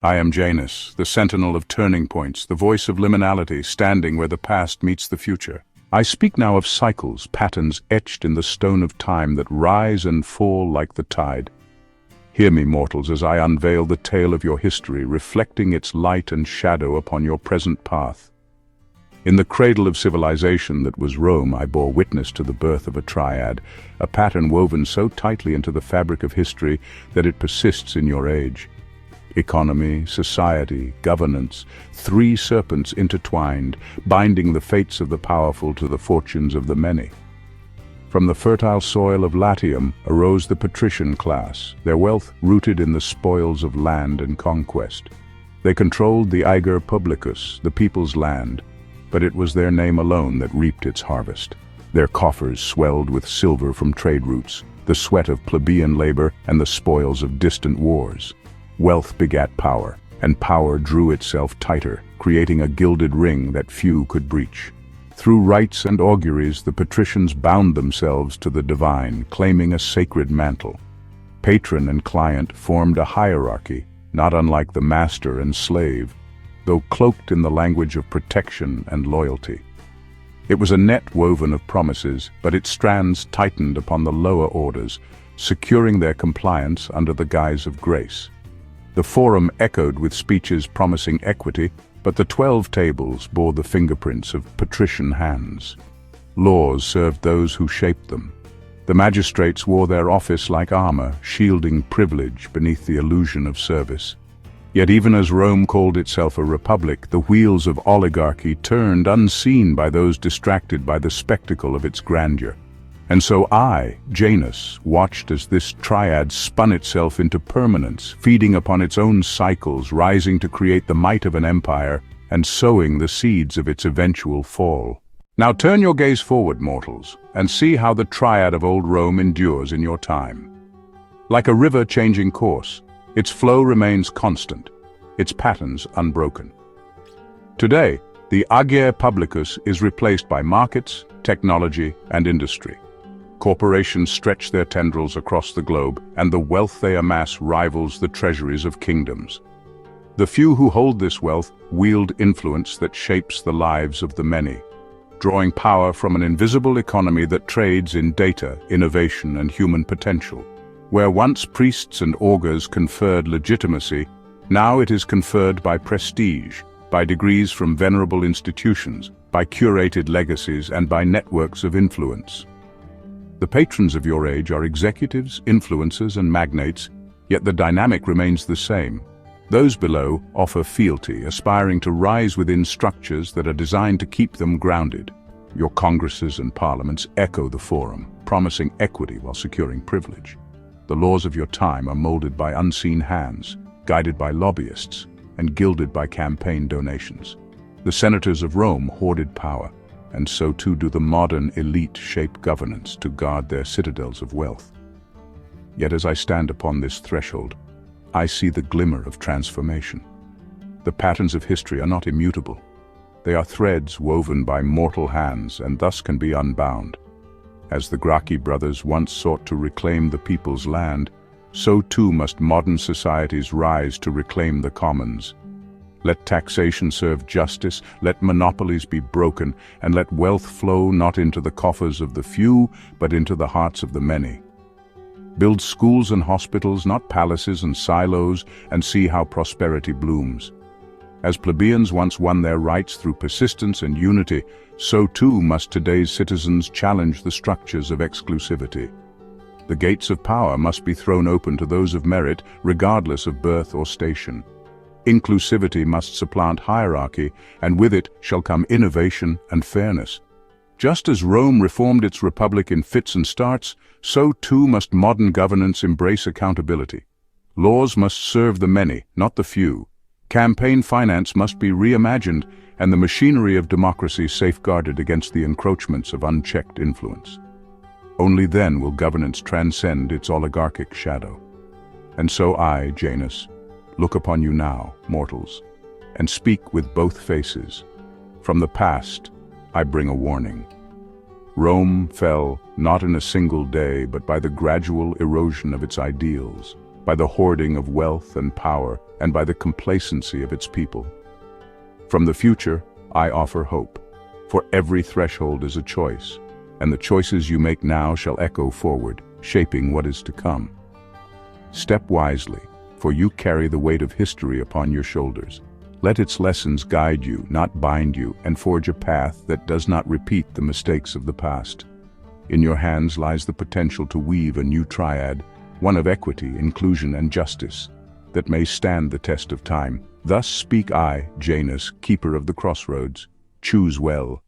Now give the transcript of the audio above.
I am Janus, the sentinel of turning points, the voice of liminality, standing where the past meets the future. I speak now of cycles, patterns etched in the stone of time that rise and fall like the tide. Hear me, mortals, as I unveil the tale of your history, reflecting its light and shadow upon your present path. In the cradle of civilization that was Rome, I bore witness to the birth of a triad, a pattern woven so tightly into the fabric of history that it persists in your age. Economy, society, governance, three serpents intertwined, binding the fates of the powerful to the fortunes of the many. From the fertile soil of Latium arose the patrician class, their wealth rooted in the spoils of land and conquest. They controlled the ager publicus, the people's land, but it was their name alone that reaped its harvest. Their coffers swelled with silver from trade routes, the sweat of plebeian labor and the spoils of distant wars. Wealth begat power, and power drew itself tighter, creating a gilded ring that few could breach. Through rites and auguries, the patricians bound themselves to the divine, claiming a sacred mantle. Patron and client formed a hierarchy, not unlike the master and slave, though cloaked in the language of protection and loyalty. It was a net woven of promises, but its strands tightened upon the lower orders, securing their compliance under the guise of grace. The forum echoed with speeches promising equity, but the 12 tables bore the fingerprints of patrician hands. Laws served those who shaped them. The magistrates wore their office like armor, shielding privilege beneath the illusion of service. Yet even as Rome called itself a republic, the wheels of oligarchy turned unseen by those distracted by the spectacle of its grandeur. And so I, Janus, watched as this triad spun itself into permanence, feeding upon its own cycles, rising to create the might of an empire, and sowing the seeds of its eventual fall. Now turn your gaze forward, mortals, and see how the triad of old Rome endures in your time. Like a river changing course, its flow remains constant, its patterns unbroken. Today, the ager publicus is replaced by markets, technology, and industry. Corporations stretch their tendrils across the globe, and the wealth they amass rivals the treasuries of kingdoms. The few who hold this wealth wield influence that shapes the lives of the many, drawing power from an invisible economy that trades in data, innovation, and human potential. Where once priests and augurs conferred legitimacy, now it is conferred by prestige, by degrees from venerable institutions, by curated legacies, and by networks of influence. The patrons of your age are executives, influencers, and magnates, yet the dynamic remains the same. Those below offer fealty, aspiring to rise within structures that are designed to keep them grounded. Your congresses and parliaments echo the forum, promising equity while securing privilege. The laws of your time are molded by unseen hands, guided by lobbyists, and gilded by campaign donations. The senators of Rome hoarded power, and so too do the modern elite shape governance to guard their citadels of wealth. Yet as I stand upon this threshold, I see the glimmer of transformation. The patterns of history are not immutable. They are threads woven by mortal hands and thus can be unbound. As the Gracchi brothers once sought to reclaim the people's land, so too must modern societies rise to reclaim the commons. Let taxation serve justice, let monopolies be broken, and let wealth flow not into the coffers of the few, but into the hearts of the many. Build schools and hospitals, not palaces and silos, and see how prosperity blooms. As plebeians once won their rights through persistence and unity, so too must today's citizens challenge the structures of exclusivity. The gates of power must be thrown open to those of merit, regardless of birth or station. Inclusivity must supplant hierarchy, and with it shall come innovation and fairness. Just as Rome reformed its republic in fits and starts, so too must modern governance embrace accountability. Laws must serve the many, not the few. Campaign finance must be reimagined, and the machinery of democracy safeguarded against the encroachments of unchecked influence. Only then will governance transcend its oligarchic shadow. And so I, Janus, look upon you now, mortals, and speak with both faces. From the past, I bring a warning. Rome fell not in a single day, but by the gradual erosion of its ideals, by the hoarding of wealth and power, and by the complacency of its people. From the future, I offer hope. For every threshold is a choice, and the choices you make now shall echo forward, shaping what is to come. Step wisely, for you carry the weight of history upon your shoulders. Let its lessons guide you, not bind you, and forge a path that does not repeat the mistakes of the past. In your hands lies the potential to weave a new triad, one of equity, inclusion, and justice, that may stand the test of time. Thus speak I, Janus, keeper of the crossroads. Choose well,